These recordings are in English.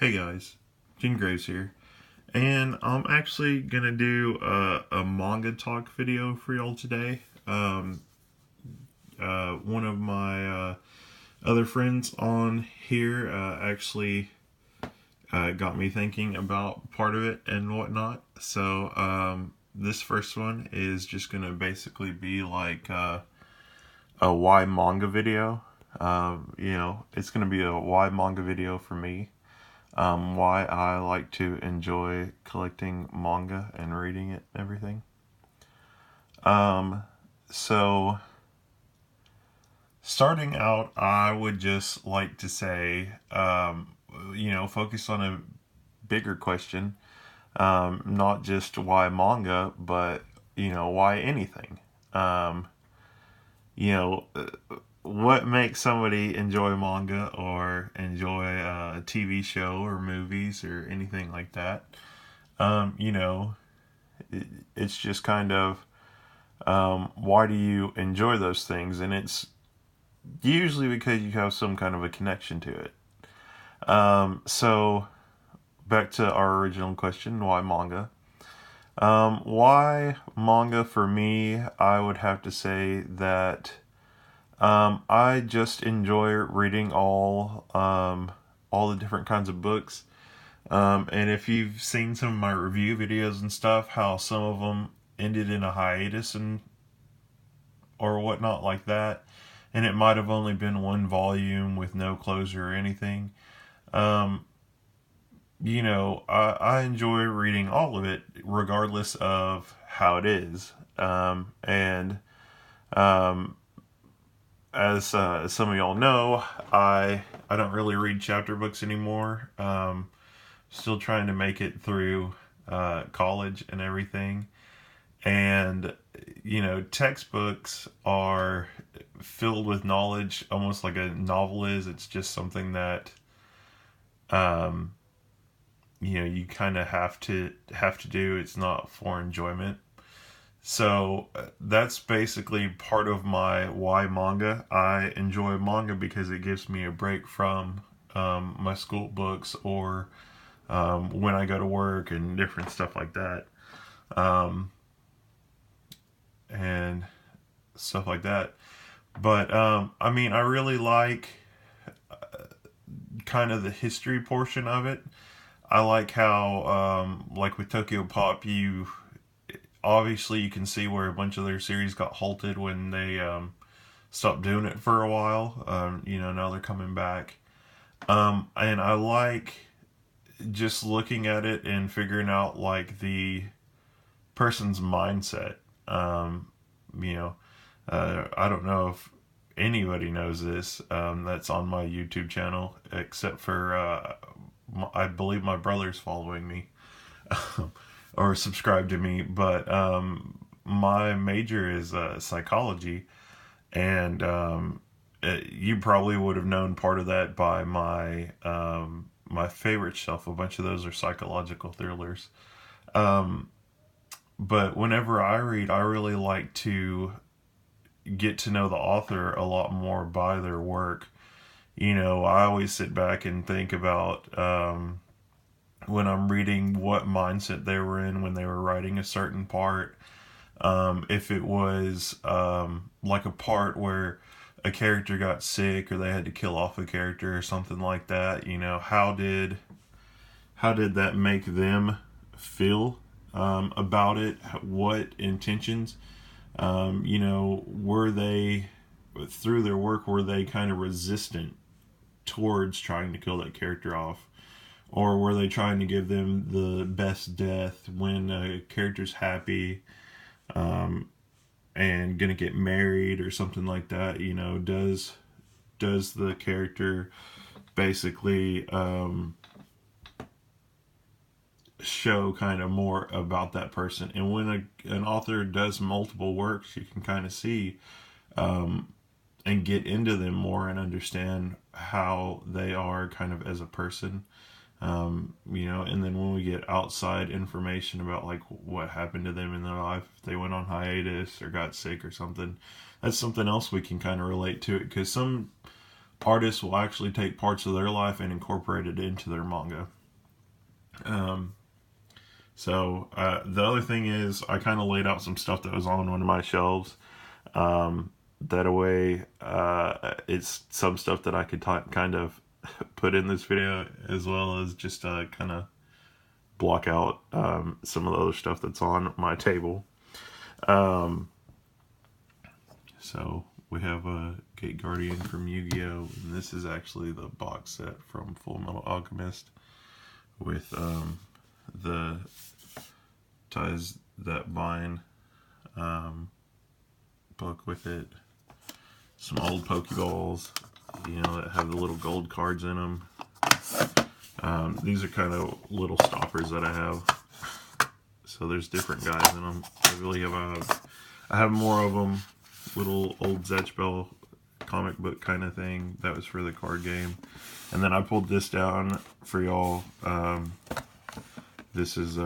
Hey guys, Gene Graves here, and I'm actually gonna do a manga talk video for y'all today. One of my other friends on here actually got me thinking about part of it and whatnot. So this first one is just gonna basically be like a why manga video. It's gonna be a why manga video for me, why I like to enjoy collecting manga and reading it and everything. Um, so, starting out, I would just like to say, focus on a bigger question, not just why manga, but, why anything. Um, you know, what makes somebody enjoy manga or enjoy a TV show or movies or anything like that? Um, you know, it's just kind of why do you enjoy those things? And it's usually because you have some kind of a connection to it. So back to our original question, why manga? Why manga for me? I would have to say that I just enjoy reading all the different kinds of books. And if you've seen some of my review videos and stuff, how some of them ended in a hiatus and or whatnot like that, and it might have only been one volume with no closure or anything. Um, I enjoy reading all of it, regardless of how it is. And um, as some of y'all know, I don't really read chapter books anymore. Still trying to make it through college and everything. And textbooks are filled with knowledge, almost like a novel is. It's just something that um, you kind of have to do. It's not for enjoyment. So that's basically part of my why manga. I enjoy manga because it gives me a break from my school books or when I go to work and different stuff like that. Um, and stuff like that. But I mean, I really like kind of the history portion of it. I like how, like with Tokyo Pop, you obviously you can see where a bunch of their series got halted when they stopped doing it for a while. Now they're coming back. And I like just looking at it and figuring out like the person's mindset. You know, I don't know if anybody knows this that's on my YouTube channel, except for I believe my brother's following me or subscribed to me. But my major is psychology, and you probably would have known part of that by my favorite stuff. A bunch of those are psychological thrillers. Um, but whenever I read, I really like to get to know the author a lot more by their work. I always sit back and think about when I'm reading what mindset they were in when they were writing a certain part. If it was like a part where a character got sick or they had to kill off a character or something like that, how did that make them feel about it? What intentions? Were they through their work were they kind of resistant towards trying to kill that character off, or were they trying to give them the best death when a character's happy and gonna get married or something like that? Does the character basically show kind of more about that person? And when an author does multiple works, you can kind of see and get into them more and understand how they are kind of as a person. And then when we get outside information about like what happened to them in their life, if they went on hiatus or got sick or something, that's something else we can kind of relate to it, because some artists will actually take parts of their life and incorporate it into their manga. Um, the other thing is, I kind of laid out some stuff that was on one of my shelves. That way, it's some stuff that I could kind of put in this video, as well as just kind of block out some of the other stuff that's on my table. Um, so we have a Gate Guardian from Yu-Gi-Oh! And this is actually the box set from Full Metal Alchemist with the ties that bind book with it. Some old Pokeballs, that have the little gold cards in them. These are kind of little stoppers that I have. So there's different guys in them. I have more of them. Little old Zetchbell comic book kind of thing. That was for the card game. And then I pulled this down for y'all. This is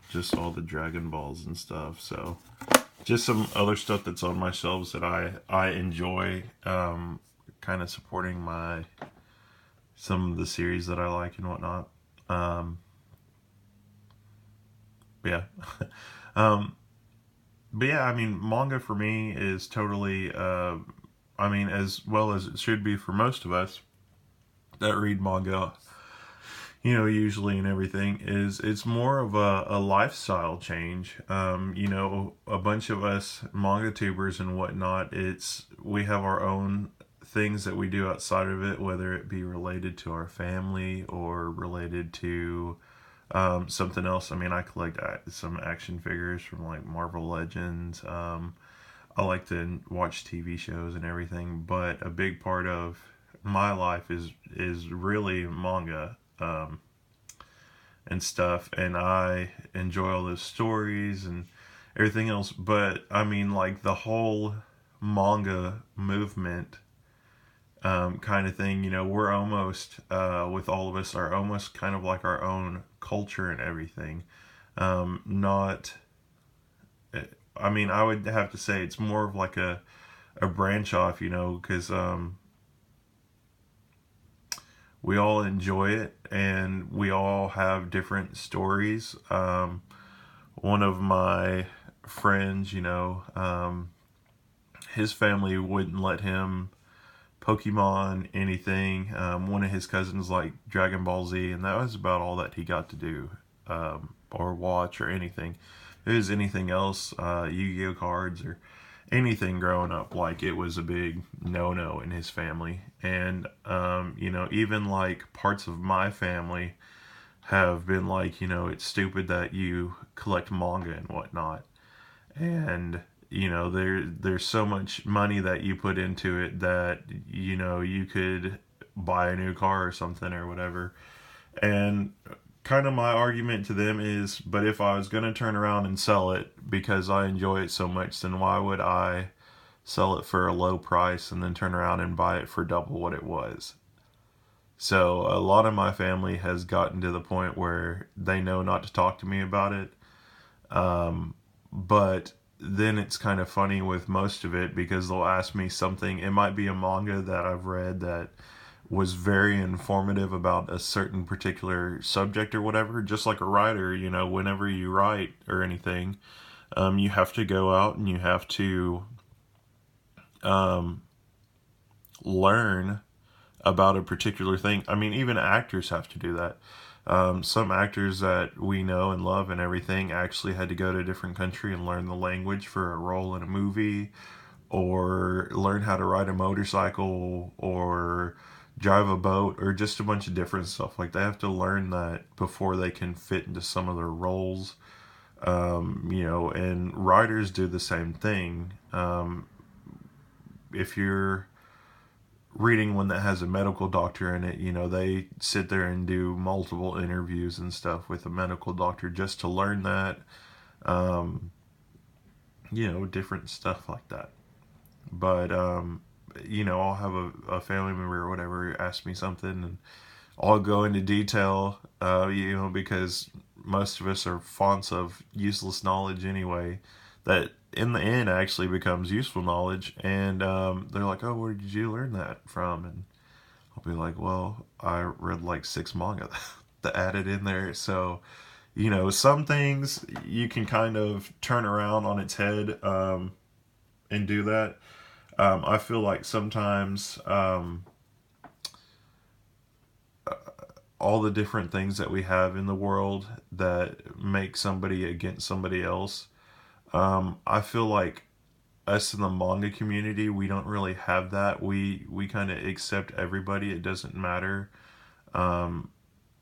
just all the Dragon Balls and stuff. So just some other stuff that's on my shelves that I enjoy. Kind of supporting some of the series that I like and whatnot. Yeah. But yeah, I mean, manga for me is totally, as well as it should be for most of us that read manga, usually and everything, it's more of a lifestyle change. A bunch of us manga tubers and whatnot, we have our own things that we do outside of it, whether it be related to our family or related to something else. I mean, I collect some action figures from like Marvel Legends. I like to watch TV shows and everything, but a big part of my life is really manga and stuff, and I enjoy all those stories and everything else. But I mean, like the whole manga movement kind of thing, we're almost, with all of us, are almost kind of like our own culture and everything. Not, I mean, I would have to say it's more of like a branch off, because we all enjoy it and we all have different stories. One of my friends, his family wouldn't let him Pokemon, anything. One of his cousins liked Dragon Ball Z, and that was about all that he got to do, or watch, or anything. If it was anything else, Yu-Gi-Oh cards or anything growing up, like, it was a big no-no in his family. And even like parts of my family have been like, it's stupid that you collect manga and whatnot. And there's so much money that you put into it that you could buy a new car or something or whatever. And kind of my argument to them is, but if I was going to turn around and sell it because I enjoy it so much, then why would I sell it for a low price and then turn around and buy it for double what it was? So a lot of my family has gotten to the point where they know not to talk to me about it. But then it's kind of funny with most of it, because they'll ask me something. It might be a manga that I've read that was very informative about a certain particular subject or whatever. Just like a writer, whenever you write or anything, you have to go out and you have to learn about a particular thing. I mean, even actors have to do that. Some actors that we know and love and everything actually had to go to a different country and learn the language for a role in a movie, or learn how to ride a motorcycle, or drive a boat, or just a bunch of different stuff. Like, they have to learn that before they can fit into some of their roles. And writers do the same thing. If you're reading one that has a medical doctor in it, they sit there and do multiple interviews and stuff with a medical doctor just to learn that, different stuff like that. But, I'll have a family member or whatever ask me something, and I'll go into detail, because most of us are fonts of useless knowledge anyway, that in the end actually becomes useful knowledge. And they're like, oh, where did you learn that from? And I'll be like, well, I read like 6 manga that added in there. So, some things you can kind of turn around on its head, and do that. I feel like sometimes, all the different things that we have in the world that make somebody against somebody else, I feel like us in the manga community, we don't really have that. We kind of accept everybody. It doesn't matter, um,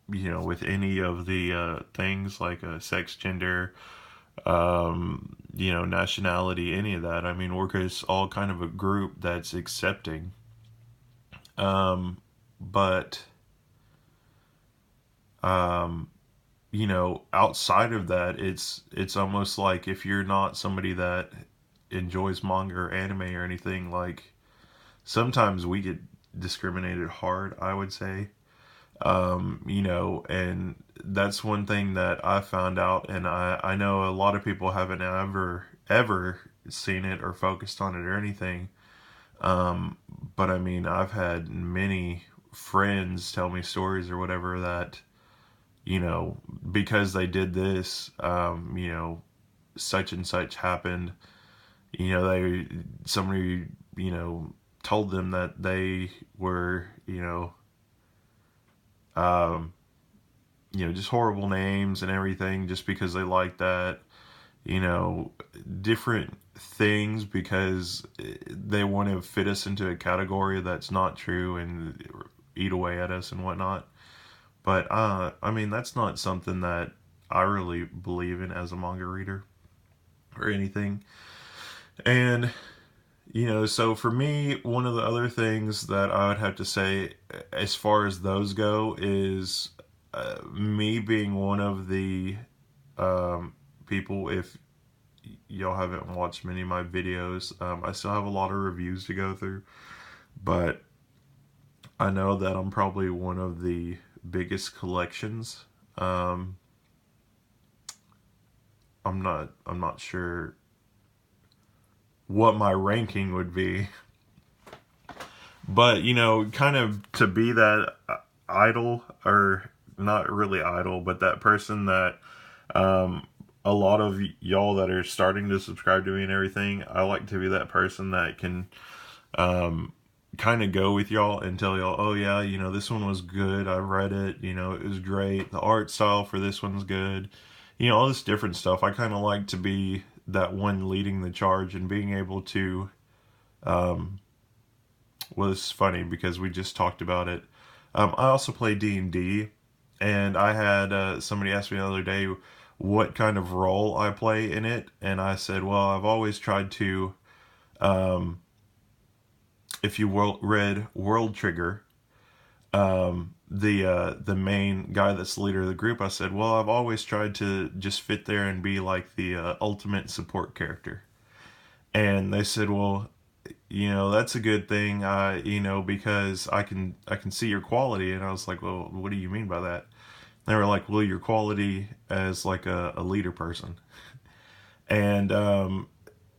with any of the things like sex, gender, nationality, any of that. I mean, we're just all kind of a group that's accepting. But um, outside of that, it's almost like if you're not somebody that enjoys manga or anime or anything, like sometimes we get discriminated hard, I would say. And that's one thing that I found out, and I know a lot of people haven't ever seen it or focused on it or anything. Um, but I mean, I've had many friends tell me stories or whatever that, because they did this, such and such happened. Somebody, told them that they were, um, just horrible names and everything just because they like that, you know, different things because they want to fit us into a category that's not true and eat away at us and whatnot. But I mean, that's not something that I really believe in as a manga reader or anything. And so for me, one of the other things that I would have to say as far as those go is me being one of the people. If y'all haven't watched many of my videos, I still have a lot of reviews to go through, but I know that I'm probably one of the biggest collections. Um, I'm not sure what my ranking would be, but kind of to be that idol, or not really idol, but that person that um, a lot of y'all that are starting to subscribe to me and everything, I like to be that person that can um, kind of go with y'all and tell y'all, oh yeah, this one was good. I read it. It was great. The art style for this one's good. All this different stuff. I kind of like to be that one leading the charge and being able to. Um, well, it's funny because we just talked about it. I also play D&D, and I had somebody ask me the other day what kind of role I play in it, and I said, well, I've always tried to. Um, if you read World Trigger, the main guy that's the leader of the group, I said, well, I've always tried to just fit there and be like the ultimate support character. And they said, well, that's a good thing, because I can see your quality. And I was like, well, what do you mean by that? They were like, well, your quality as like a leader person. And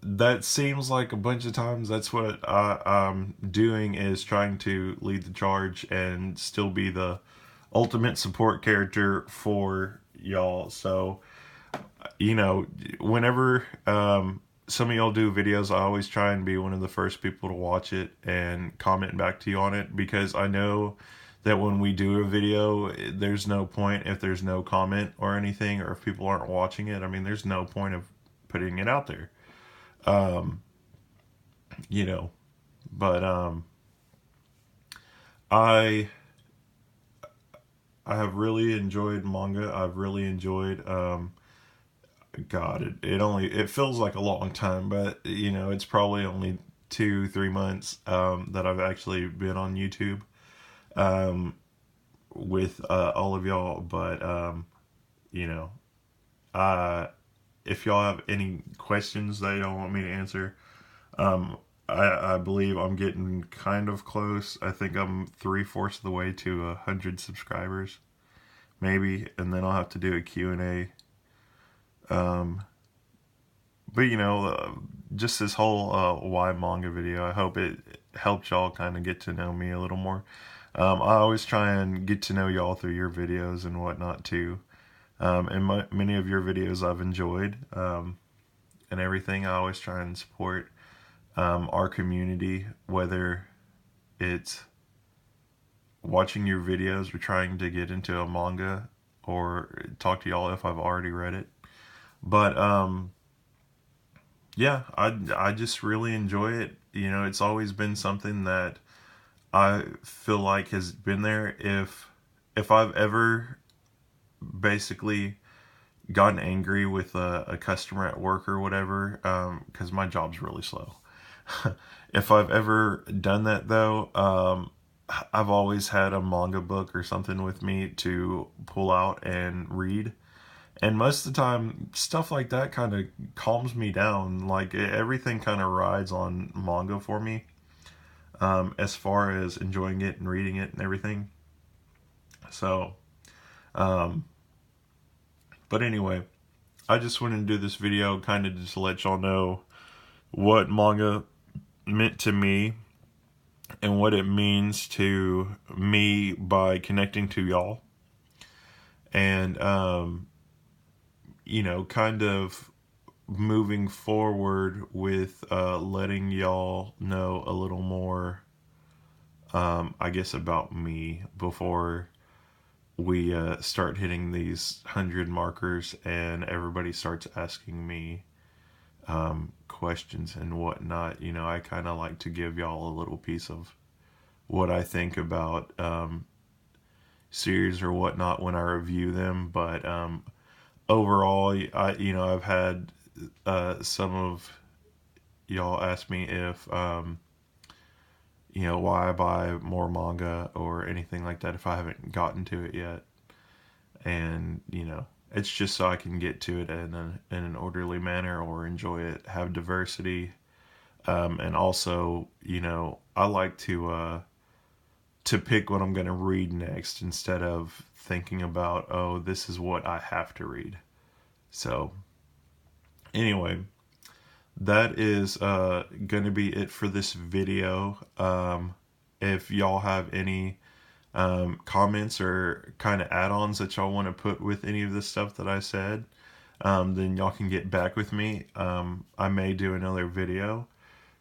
that seems like a bunch of times that's what I'm doing, is trying to lead the charge and still be the ultimate support character for y'all. So, whenever some of y'all do videos, I always try and be one of the first people to watch it and comment back to you on it, because I know that when we do a video, there's no point if there's no comment or anything, or if people aren't watching it. I mean, there's no point of putting it out there. Um, you know, but I I have really enjoyed manga. I've really enjoyed God, it feels like a long time, but it's probably only 2-3 months that I've actually been on YouTube um, with all of y'all. But you know, uh, if y'all have any questions that y'all want me to answer, um, I believe I'm getting kind of close. I think I'm 3/4 of the way to 100 subscribers, maybe, and then I'll have to do a Q&A. Um, but just this whole why manga video, I hope it helped y'all kind of get to know me a little more. I always try and get to know y'all through your videos and whatnot too. And many of your videos I've enjoyed, and everything. I always try and support our community, whether it's watching your videos or trying to get into a manga or talk to y'all if I've already read it. But yeah, I just really enjoy it. It's always been something that I feel like has been there. If I've ever basically gotten angry with a customer at work or whatever, because my job's really slow. If I've ever done that though, I've always had a manga book or something with me to pull out and read. And most of the time, stuff like that kind of calms me down. Like everything kind of rides on manga for me, as far as enjoying it and reading it and everything. So, um, but anyway, I just wanted to do this video kind of just to let y'all know what manga meant to me and what it means to me by connecting to y'all. And, kind of moving forward with letting y'all know a little more, I guess, about me before we start hitting these 100 markers and everybody starts asking me questions and whatnot. I kind of like to give y'all a little piece of what I think about series or whatnot when I review them. But overall, I've had some of y'all ask me if why I buy more manga or anything like that if I haven't gotten to it yet. And it's just so I can get to it in an orderly manner or enjoy it, have diversity, and also I like to pick what I'm going to read next instead of thinking about, oh, this is what I have to read. So anyway, that is going to be it for this video. If y'all have any comments or kind of add-ons that y'all want to put with any of the stuff that I said, then y'all can get back with me. I may do another video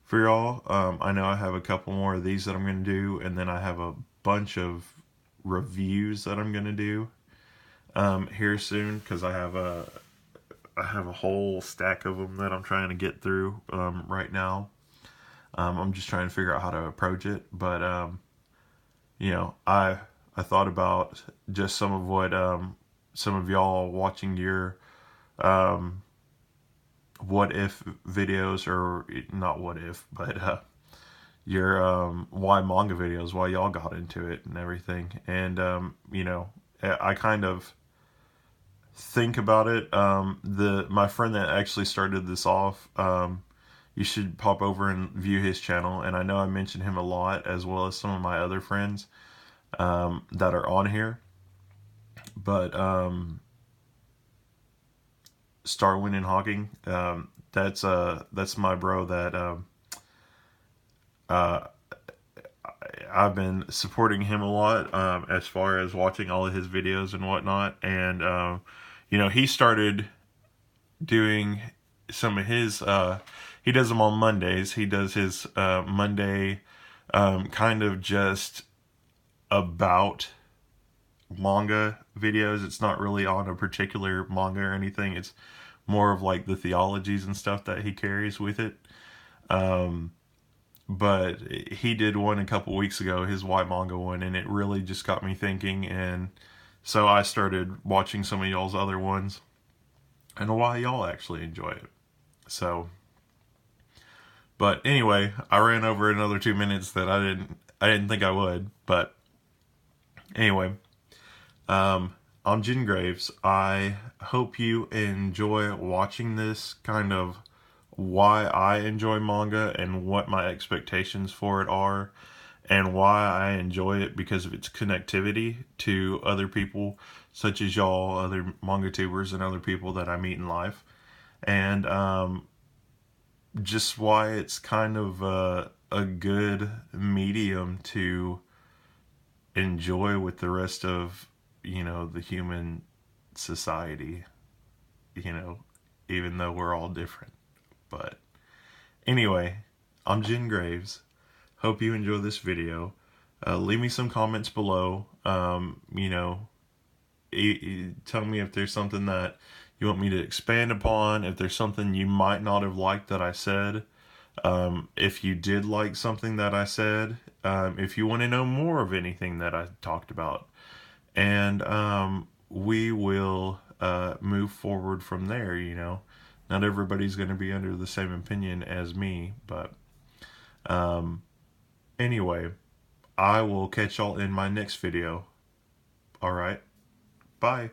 for y'all. I know I have a couple more of these that I'm going to do, and then I have a bunch of reviews that I'm going to do here soon, because I have a whole stack of them that I'm trying to get through right now. I'm just trying to figure out how to approach it, but I thought about just some of what some of y'all watching your what if videos, or not what if, but your why manga videos, why y'all got into it and everything. And I kind of think about it. My friend that actually started this off, you should pop over and view his channel. And I know I mentioned him a lot, as well as some of my other friends that are on here. But Starwin and Hawking, that's my bro that uh, I've been supporting him a lot, as far as watching all of his videos and whatnot. And he started doing some of his he does them on Mondays. He does his Monday kind of just about manga videos. It's not really on a particular manga or anything. It's more of like the theologies and stuff that he carries with it. But he did one a couple weeks ago, his Why Manga one, and it really just got me thinking. And so I started watching some of y'all's other ones and why y'all actually enjoy it. So, but anyway, I ran over another 2 minutes that I didn't think I would. But anyway, I'm Jen Graves. I hope you enjoy watching this, kind of why I enjoy manga and what my expectations for it are, and why I enjoy it because of its connectivity to other people such as y'all, other manga tubers, and other people that I meet in life. And just why it's kind of a good medium to enjoy with the rest of, the human society, you know, even though we're all different. But anyway, I'm Jen Graves. Hope you enjoy this video. Leave me some comments below. Tell me if there's something that you want me to expand upon, if there's something you might not have liked that I said. If you did like something that I said, if you want to know more of anything that I talked about, and we will move forward from there. Not everybody's going to be under the same opinion as me, but anyway, I will catch y'all in my next video. All right, bye.